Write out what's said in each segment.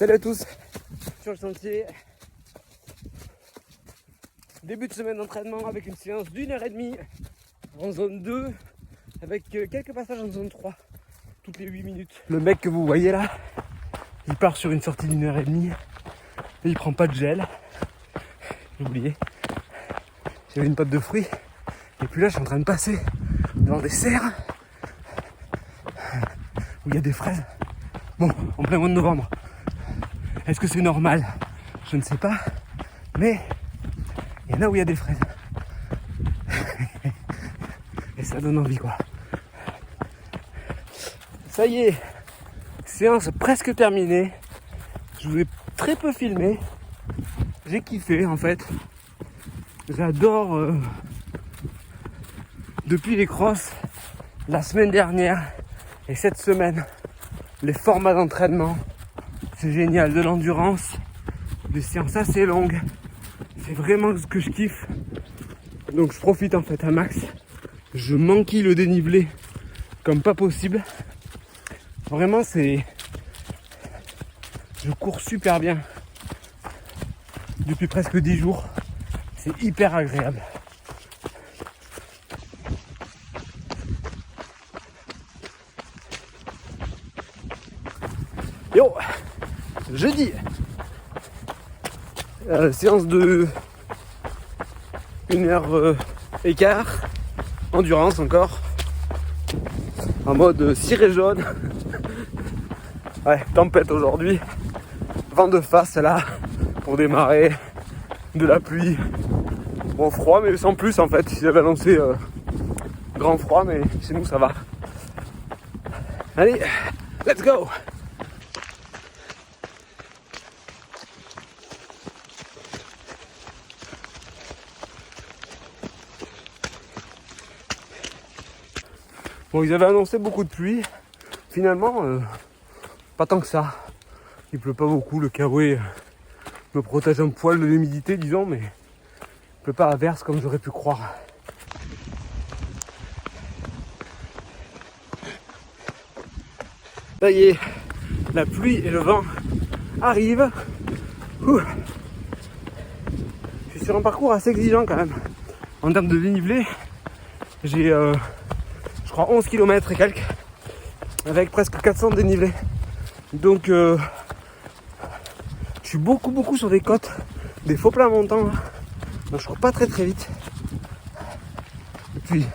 Salut à tous, sur le sentier. Début de semaine d'entraînement avec une séance d'1h30 en zone 2 avec quelques passages en zone 3 toutes les 8 minutes. Le mec que vous voyez là, il part sur une sortie d'1h30 et il prend pas de gel. J'ai oublié. J'avais une pâte de fruits et puis là je suis en train de passer devant des serres où il y a des fraises. Bon, en plein mois de novembre. Est-ce que c'est normal? Je ne sais pas, mais il y en a où il y a des fraises. Et ça donne envie quoi. Ça y est, séance presque terminée. Je vous ai très peu filmé. J'ai kiffé en fait. J'adore depuis les crosses, la semaine dernière et cette semaine, les formats d'entraînement. C'est génial, de l'endurance, des séances assez longues. C'est vraiment ce que je kiffe. Donc je profite en fait un max. Je m'enquille le dénivelé comme pas possible. Vraiment c'est... Je cours super bien. Depuis presque 10 jours. C'est hyper agréable. Yo, jeudi, séance de 1h15, endurance encore, en mode ciré jaune. Ouais, tempête aujourd'hui, vent de face là, pour démarrer, de la pluie, bon froid mais sans plus en fait, ils avaient annoncé grand froid mais chez nous ça va. Allez, let's go! Bon, ils avaient annoncé beaucoup de pluie. Finalement, pas tant que ça. Il pleut pas beaucoup. Le Kawaii me protège un poil de l'humidité, disons, mais il pleut pas à verse comme j'aurais pu croire. Ça y est, la pluie et le vent arrivent. Ouh. Je suis sur un parcours assez exigeant quand même. En termes de dénivelé, j'ai... je crois 11 km et quelques, avec presque 400 de dénivelé. Donc je suis beaucoup sur des côtes, des faux plats montants, donc je cours pas très vite. Et puis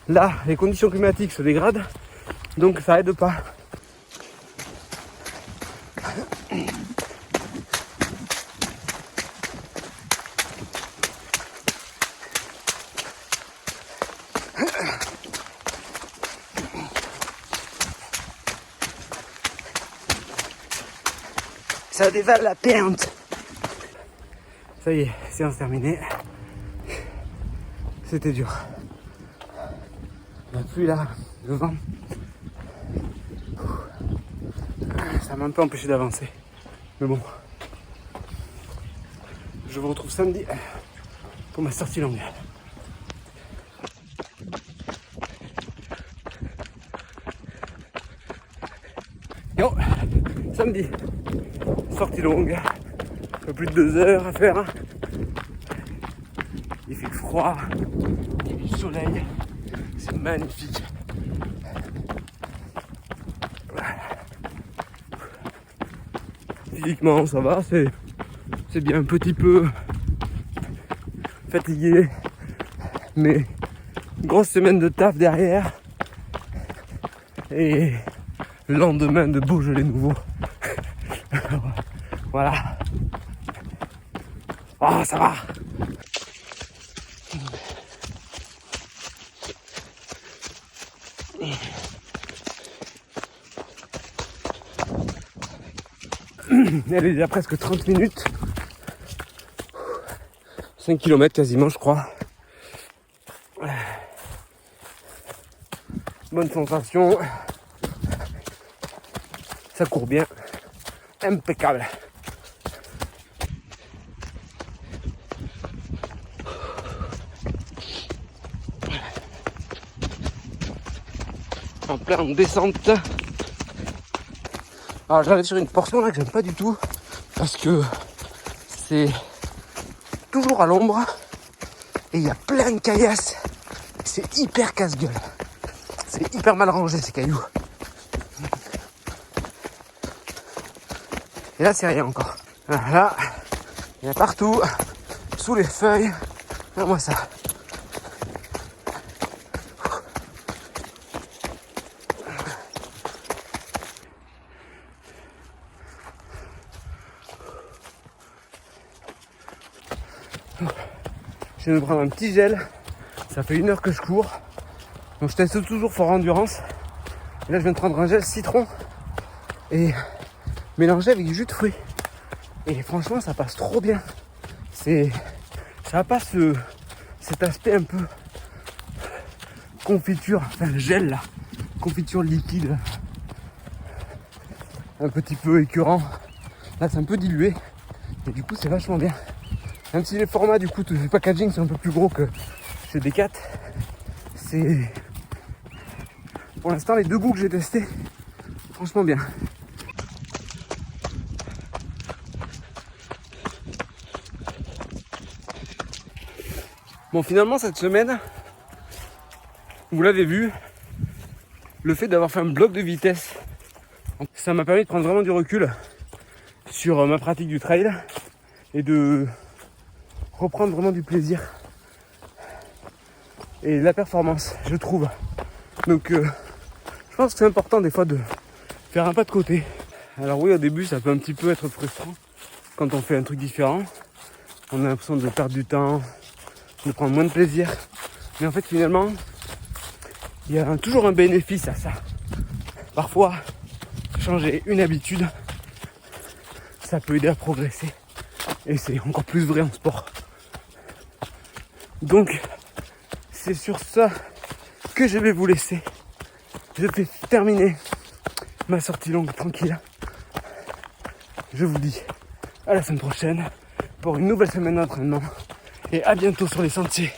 là, les conditions climatiques se dégradent, donc ça aide pas. Ça dévale la pente. Ça y est, séance terminée. C'était dur. La pluie là, le vent. Ça m'a un peu empêché d'avancer. Mais bon. Je vous retrouve samedi pour ma sortie longue. Yo, samedi. Sortie longue, un peu plus de 2 heures à faire. Il fait froid, il y a du soleil, c'est magnifique. Physiquement ça va, c'est bien un petit peu fatigué, mais grosse semaine de taf derrière et le lendemain de Beaujolais nouveau. Voilà. Oh, ça va. Elle est déjà presque 30 minutes. 5 km quasiment, je crois. Bonne sensation. Ça court bien. Impeccable. En pleine descente. Alors j'arrive sur une portion là que j'aime pas du tout parce que c'est toujours à l'ombre et il y a plein de caillasses. C'est hyper casse-gueule. C'est hyper mal rangé ces cailloux. Et là c'est rien encore. Là, il y en a partout, sous les feuilles. Regarde-moi ça. Je vais me prendre un petit gel. Ça fait 1 heure que je cours. Donc je teste toujours fort endurance. Et là je viens de prendre un gel citron et mélangé avec du jus de fruits. Et franchement ça passe trop bien. Ça a pas cet aspect un peu confiture, enfin le gel là, confiture liquide, un petit peu écœurant. Là c'est un peu dilué et du coup c'est vachement bien. Même si les formats du coup du packaging sont un peu plus gros que chez Decat, c'est pour l'instant les 2 goûts que j'ai testés, franchement bien. Bon finalement cette semaine, vous l'avez vu, le fait d'avoir fait un bloc de vitesse, ça m'a permis de prendre vraiment du recul sur ma pratique du trail et de reprendre vraiment du plaisir et de la performance, je trouve. Donc je pense que c'est important des fois de faire un pas de côté. Alors oui, au début ça peut un petit peu être frustrant quand on fait un truc différent. On a l'impression de perdre du temps, de prendre moins de plaisir. Mais en fait finalement, il y a toujours un bénéfice à ça. Parfois, changer une habitude, ça peut aider à progresser. Et c'est encore plus vrai en sport. Donc, c'est sur ça que je vais vous laisser. Je vais terminer ma sortie longue tranquille. Je vous dis à la semaine prochaine pour une nouvelle semaine d'entraînement. Et à bientôt sur les sentiers.